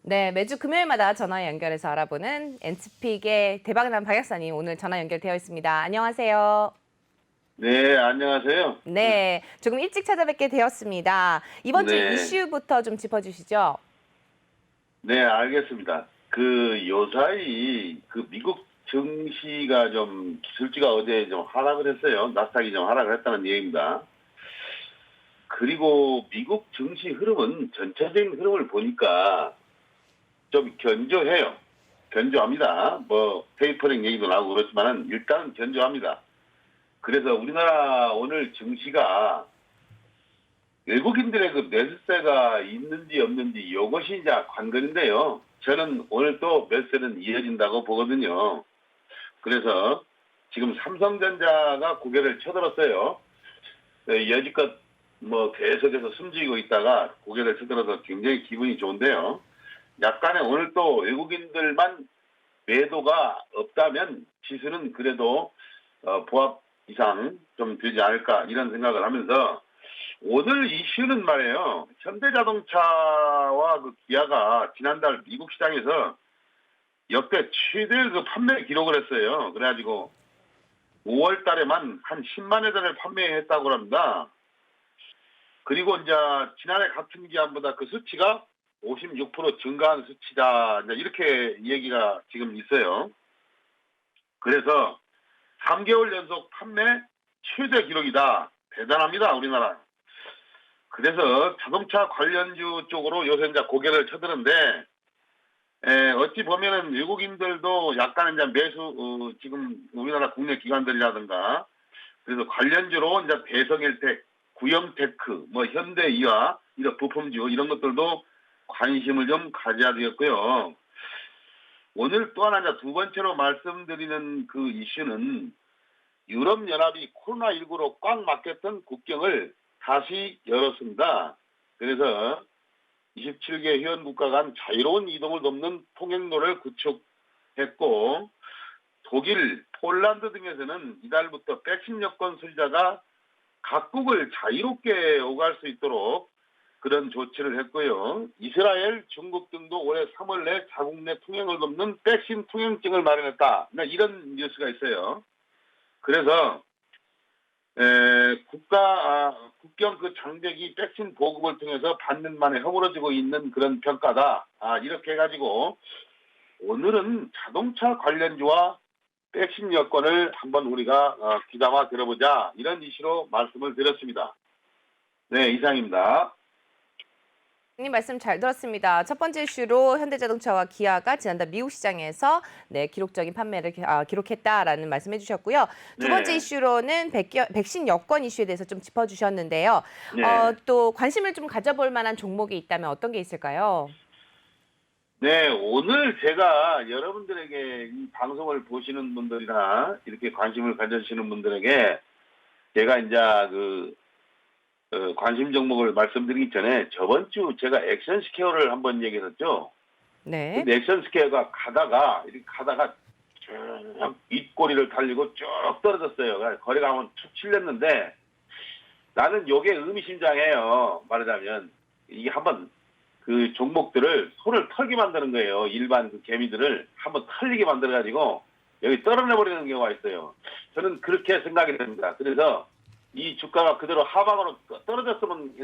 네, 매주 금요일마다 전화 연결해서 알아보는 엔츠픽의 대박난 박약사님 오늘 전화 연결되어 있습니다. 안녕하세요. 네, 안녕하세요. 네, 조금 일찍 찾아뵙게 되었습니다. 이번 주 네, 이슈부터 좀 짚어주시죠. 네, 알겠습니다. 요사이 미국 증시가 좀 기술주가 어제 좀 하락을 했어요. 나스닥이 좀 하락을 했다는 얘기입니다. 그리고 미국 증시 흐름은 전체적인 흐름을 보니까 좀 견조해요. 견조합니다. 뭐 테이퍼링 얘기도 나오고 그렇지만은 일단은 견조합니다. 그래서 우리나라 오늘 증시가 외국인들의 매수세가 있는지 없는지 이것이 이제 관건인데요. 저는 오늘 또 매수세는 이어진다고 보거든요. 그래서 지금 삼성전자가 고개를 쳐들었어요. 네, 여지껏 뭐 계속해서 숨지고 있다가 고개를 쳐들어서 굉장히 기분이 좋은데요. 약간의 오늘 또 외국인들만 매도가 없다면 지수는 그래도 보합 이상 좀 되지 않을까 이런 생각을 하면서 오늘 이슈는 말이에요. 현대자동차와 기아가 지난달 미국 시장에서 역대 최대 판매 기록을 했어요. 그래가지고 5월 달에만 한 10만여 대를 판매했다고 합니다. 그리고 이제 지난해 같은 기간보다 그 수치가 56% 증가한 수치다. 이제 이렇게 얘기가 지금 있어요. 그래서 3개월 연속 판매 최대 기록이다. 대단합니다, 우리나라. 그래서 자동차 관련주 쪽으로 요새 이제 고개를 쳐드는데, 어찌 보면은 외국인들도 약간 이제 지금 우리나라 국내 기관들이라든가, 그래서 관련주로 이제 대성일텍, 구형테크, 뭐 현대이와 이런 부품주 이런 것들도 관심을 좀 가져야 되겠고요. 오늘 또 하나 이제 두 번째로 말씀드리는 그 이슈는 유럽연합이 코로나19로 꽉 막혔던 국경을 다시 열었습니다. 그래서 27개 회원국가 간 자유로운 이동을 돕는 통행로를 구축했고 독일, 폴란드 등에서는 이달부터 백신 여권 소지자가 각국을 자유롭게 오갈 수 있도록 그런 조치를 했고요. 이스라엘, 중국 등도 올해 3월 내 자국 내 통행을 돕는 백신 통행증을 마련했다. 이런 뉴스가 있어요. 그래서 국경 장벽이 백신 보급을 통해서 받는 만에 허물어지고 있는 그런 평가다. 이렇게 해가지고 오늘은 자동차 관련주와 백신 여건을 한번 우리가 귀담아 들어보자. 이런 이슈로 말씀을 드렸습니다. 네, 이상입니다. 님 말씀 잘 들었습니다. 첫 번째 이슈로 현대자동차와 기아가 지난달 미국 시장에서 기록적인 판매를 기록했다라는 말씀해 주셨고요. 두 번째 네, 이슈로는 백신 여권 이슈에 대해서 좀 짚어주셨는데요. 네. 또 관심을 좀 가져볼 만한 종목이 있다면 어떤 게 있을까요? 네, 오늘 제가 여러분들에게 이 방송을 보시는 분들이나 이렇게 관심을 가져주시는 분들에게 제가 이제 관심 종목을 말씀드리기 전에 저번 주 제가 액션 스퀘어를 한번 얘기했었죠. 네. 근데 액션 스퀘어가 이렇게 가다가 쭉 윗꼬리를 달리고 쭉 떨어졌어요. 거래가 한번 툭 칠렸는데 나는 요게 의미심장해요. 말하자면 이게 한번 그 종목들을 손을 털게 만드는 거예요. 일반 개미들을 한번 털리게 만들어가지고 여기 떨어내버리는 경우가 있어요. 저는 그렇게 생각이 됩니다. 그래서 이 주가가 그대로 하방으로 떨어졌으면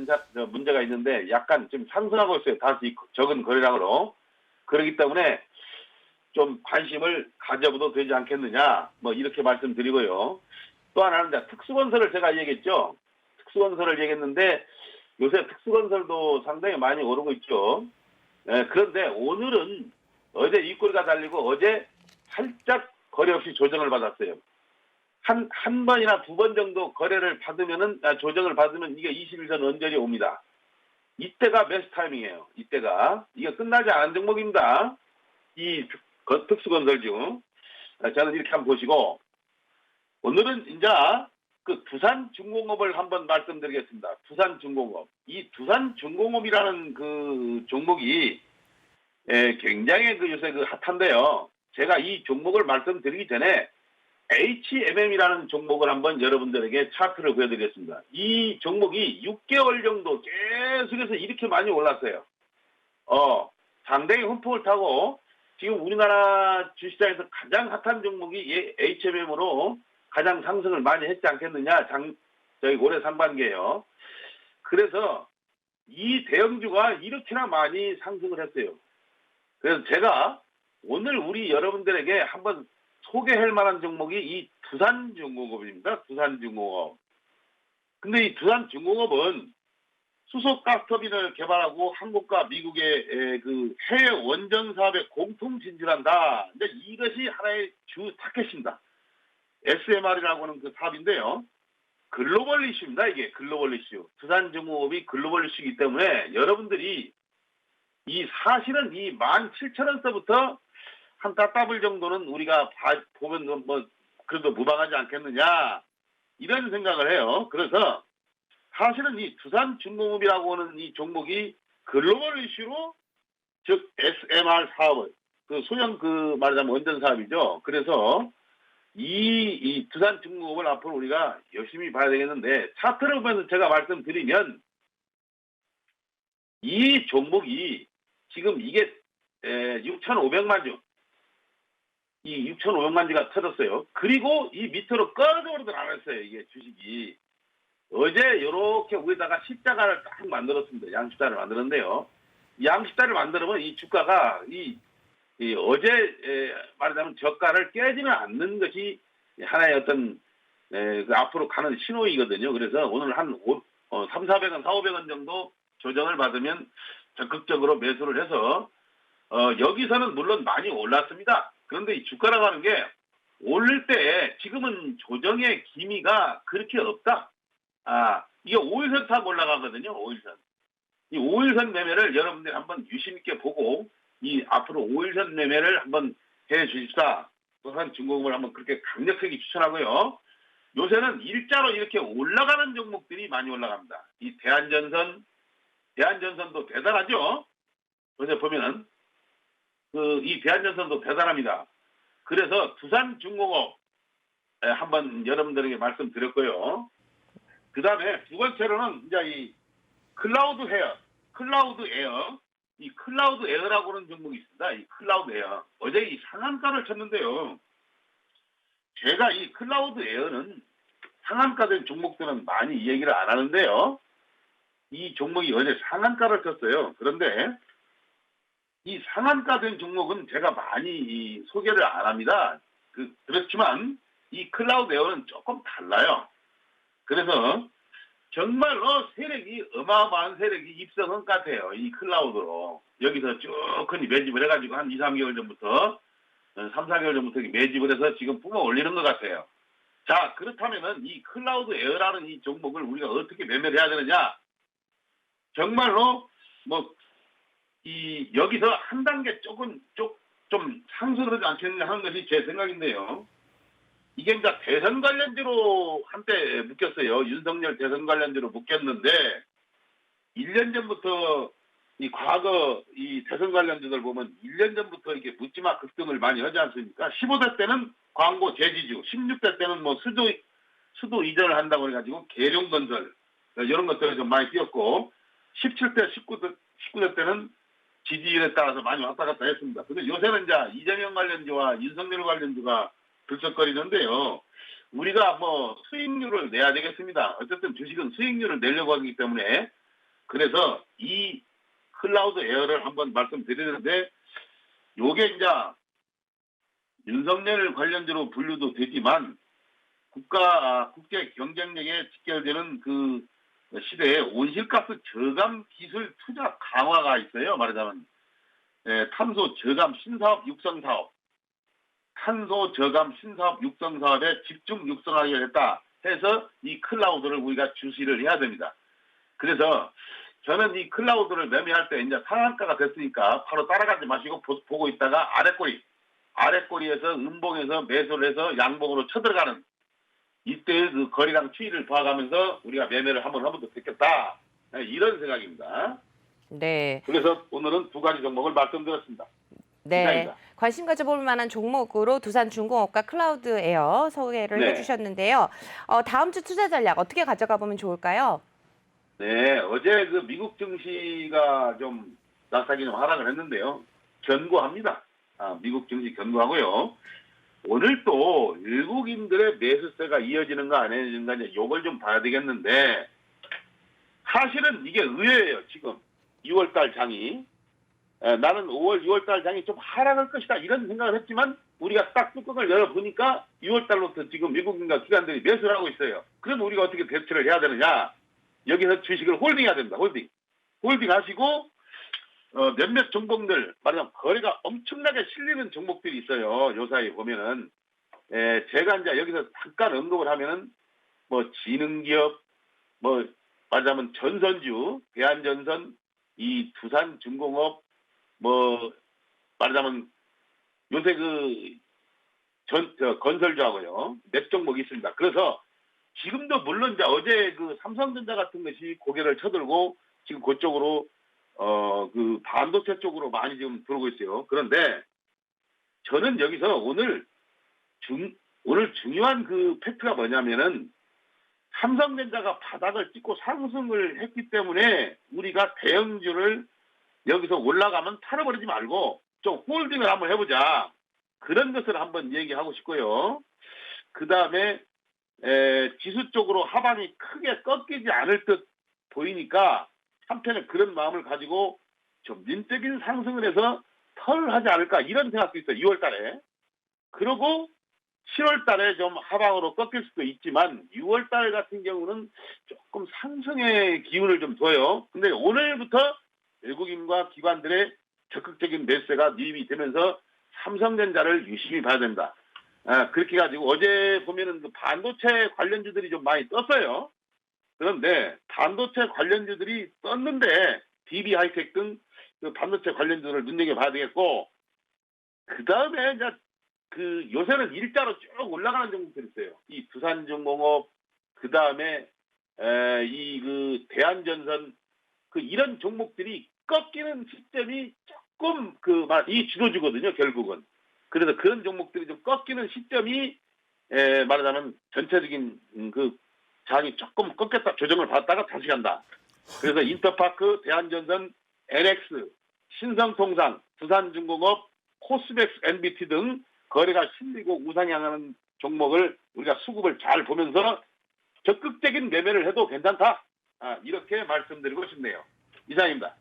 문제가 있는데 약간 좀 상승하고 있어요. 다시 적은 거래량으로. 그렇기 때문에 좀 관심을 가져봐도 되지 않겠느냐. 뭐 이렇게 말씀드리고요. 또 하나는 특수건설을 제가 얘기했죠. 특수건설을 얘기했는데 요새 특수건설도 상당히 많이 오르고 있죠. 그런데 오늘은 어제 윗꼬리가 달리고 어제 살짝 거래 없이 조정을 받았어요. 한 번이나 두 번 정도 거래를 받으면은, 조정을 받으면 이게 20일 전 언저리 옵니다. 이때가 베스트 타이밍이에요. 이때가. 이게 끝나지 않은 종목입니다. 이 특수건설중. 저는 이렇게 한번 보시고, 오늘은 이제 두산중공업을 한번 말씀드리겠습니다. 두산중공업. 이 두산중공업이라는 그 종목이 굉장히 요새 핫한데요. 제가 이 종목을 말씀드리기 전에 HMM이라는 종목을 한번 여러분들에게 차트를 보여드리겠습니다. 이 종목이 6개월 정도 계속해서 이렇게 많이 올랐어요. 상당히 훈풍을 타고 지금 우리나라 주시장에서 가장 핫한 종목이 HMM으로 가장 상승을 많이 했지 않겠느냐. 저희 올해 상반기에요. 그래서 이 대형주가 이렇게나 많이 상승을 했어요. 그래서 제가 오늘 우리 여러분들에게 한번 소개할 만한 종목이 이 두산중공업입니다. 두산중공업. 근데 이 두산중공업은 수소 가스터빈을 개발하고 한국과 미국의 그 해외 원전 사업에 공통 진출한다. 근데 이것이 하나의 주 타켓입니다. SMR이라고 하는 그 사업인데요. 글로벌 이슈입니다. 이게 글로벌 이슈. 두산중공업이 글로벌 이슈이기 때문에 여러분들이 이 사실은 이 17,000원서부터 한 따따블 정도는 우리가 보면 뭐 그래도 무방하지 않겠느냐 이런 생각을 해요. 그래서 사실은 이 두산중공업이라고 하는 이 종목이 글로벌 이슈로 즉 SMR 사업을 그 소형 그 말하자면 원전 사업이죠. 그래서 이 두산중공업을 앞으로 우리가 열심히 봐야 되겠는데 차트를 보면서 제가 말씀드리면 이 종목이 지금 이게 6,500만 주 이 6,500만 주가 터졌어요. 그리고 이 밑으로 꺼져버리들 않았어요. 이게 주식이. 어제 이렇게 위에다가 십자가를 딱 만들었습니다. 양십자를 만들었는데요. 양십자를 만들면 이 주가가 이 어제 말하자면 저가를 깨지는 않는 것이 하나의 어떤 그 앞으로 가는 신호이거든요. 그래서 오늘 한 3,400원, 4,500원 정도 조정을 받으면 적극적으로 매수를 해서 여기서는 물론 많이 올랐습니다. 그런데 이 주가라고 하는 게 오를 때 지금은 조정의 기미가 그렇게 없다. 이게 5일선 타고 올라가거든요. 5일선. 이 5일선 매매를 여러분들이 한번 유심 있게 보고 이 앞으로 5일선 매매를 한번 해 주십사. 두산중공업을 한번 그렇게 강력하게 추천하고요. 요새는 일자로 이렇게 올라가는 종목들이 많이 올라갑니다. 이 대한전선도 대단하죠. 요새 보면은 이 대한전선도 대단합니다. 그래서 두산중공업 한번 여러분들에게 말씀드렸고요. 그 다음에 두 번째로는 이제 이 클라우드 에어, 이 클라우드 에어라고 하는 종목이 있습니다. 이 클라우드 에어. 어제 이 상한가를 쳤는데요. 제가 이 클라우드 에어는 상한가된 종목들은 많이 이 얘기를 안 하는데요. 이 종목이 어제 상한가를 쳤어요. 그런데 이 상한가된 종목은 제가 많이 소개를 안 합니다. 그렇지만 이 클라우드 에어는 조금 달라요. 그래서 정말로 세력이 어마어마한 세력이 입성한 것 같아요. 이 클라우드로. 여기서 쭉 흔히 매집을 해가지고 한 2, 3개월 전부터 3, 4개월 전부터 매집을 해서 지금 뿜어 올리는 것 같아요. 자, 그렇다면은 이 클라우드 에어라는 이 종목을 우리가 어떻게 매매를 해야 되느냐? 정말로 여기서 한 단계 좀 상승을 하지 않겠느냐 하는 것이 제 생각인데요. 이게 이제 대선 관련주로 한때 묶였어요. 윤석열 대선 관련주로 묶였는데 1년 전부터 이 과거 이 대선 관련주들 보면 1년 전부터 이게 묻지마 급등을 많이 하지 않습니까? 15대 때는 광고 제지주, 16대 때는 수도 이전을 한다고 해가지고 계룡건설 이런 것들이 좀 많이 뛰었고 17대, 19대 때는 지지율에 따라서 많이 왔다 갔다 했습니다. 근데 요새는 이제 이재명 관련주와 윤석열 관련주가 들썩거리는데요. 우리가 수익률을 내야 되겠습니다. 어쨌든 주식은 수익률을 내려고 하기 때문에 그래서 이 클라우드 에어를 한번 말씀드리는데 요게 이제 윤석열 관련주로 분류도 되지만 국제 경쟁력에 직결되는 그 시대에 온실가스 저감 기술 투자 강화가 있어요. 말하자면 탄소 저감 신사업 육성 사업, 탄소 저감 신사업 육성 사업에 집중 육성하기로 했다 해서 이 클라우드를 우리가 주시를 해야 됩니다. 그래서 저는 이 클라우드를 매매할 때 이제 상한가가 됐으니까 바로 따라가지 마시고 보고 있다가 아랫꼬리에서 음봉에서 매수를 해서 양봉으로 쳐들어가는 이때의 그 거래량 추이를 봐가면서 우리가 매매를 한번 더 뵙겠다. 이런 생각입니다. 네. 그래서 오늘은 두 가지 종목을 말씀드렸습니다. 네. 이상입니다. 관심 가져볼 만한 종목으로 두산중공업과 클라우드 에어 소개를 네. 해주셨는데요. 다음 주 투자 전략 어떻게 가져가 보면 좋을까요? 네, 어제 그 미국 증시가 좀 낙상이 좀 하락을 했는데요. 견고합니다. 미국 증시 견고하고요. 오늘 또 외국인들의 매수세가 이어지는가 안 이어지는가 이제 요걸 좀 봐야 되겠는데 사실은 이게 의외예요. 지금 2월달 장이 나는 6월달 장이 좀 하락할 것이다 이런 생각을 했지만 우리가 딱 뚜껑을 열어보니까 6월달부터 지금 미국인과 기관들이 매수를 하고 있어요. 그럼 우리가 어떻게 대처를 해야 되느냐? 여기서 주식을 홀딩해야 됩니다. 홀딩하시고 몇몇 종목들 말하자면 거래가 엄청나게 실리는 종목들이 있어요. 요 사이에 보면은 제가 이제 여기서 잠깐 언급을 하면은 뭐 지능기업 뭐 말하자면 전선주 대한전선 이 두산중공업 뭐 말하자면 요새 건설주하고요 몇 종목이 있습니다. 그래서 지금도 물론 이제 어제 삼성전자 같은 것이 고개를 쳐들고 지금 그쪽으로 반도체 쪽으로 많이 지금 들어오고 있어요. 그런데 저는 여기서 오늘 중요한 팩트가 뭐냐면은 삼성전자가 바닥을 찍고 상승을 했기 때문에 우리가 대형주를 여기서 올라가면 팔아버리지 말고 좀 홀딩을 한번 해보자. 그런 것을 한번 얘기하고 싶고요. 그 다음에 지수 쪽으로 하방이 크게 꺾이지 않을 듯 보이니까 한편에 그런 마음을 가지고 좀 민적인 상승을 해서 털을 하지 않을까 이런 생각도 있어요. 2월 달에. 그리고 7월 달에 좀 하방으로 꺾일 수도 있지만 6월 달 같은 경우는 조금 상승의 기운을 좀 둬요. 근데 오늘부터 외국인과 기관들의 적극적인 매수세가 유입이 되면서 삼성전자를 유심히 봐야 된다. 그렇게 가지고 어제 보면은 반도체 관련주들이 좀 많이 떴어요. 그런데 반도체 관련주들이 떴는데 DB 하이텍 등 반도체 관련주들을 눈여겨봐야 되겠고 그 다음에 이제 요새는 일자로 쭉 올라가는 종목들이 있어요. 이 두산중공업 그 다음에 대한전선 이런 종목들이 꺾이는 시점이 조금 이 주도주거든요. 결국은. 그래서 그런 종목들이 좀 꺾이는 시점이 말하자면 전체적인 장이 조금 꺾였다 조정을 받다가 다시 간다. 그래서 인터파크, 대한전선, NX, 신성통상, 두산중공업, 코스맥스, NBT 등 거래가 실리고 우상향하는 종목을 우리가 수급을 잘 보면서 적극적인 매매를 해도 괜찮다. 이렇게 말씀드리고 싶네요. 이상입니다.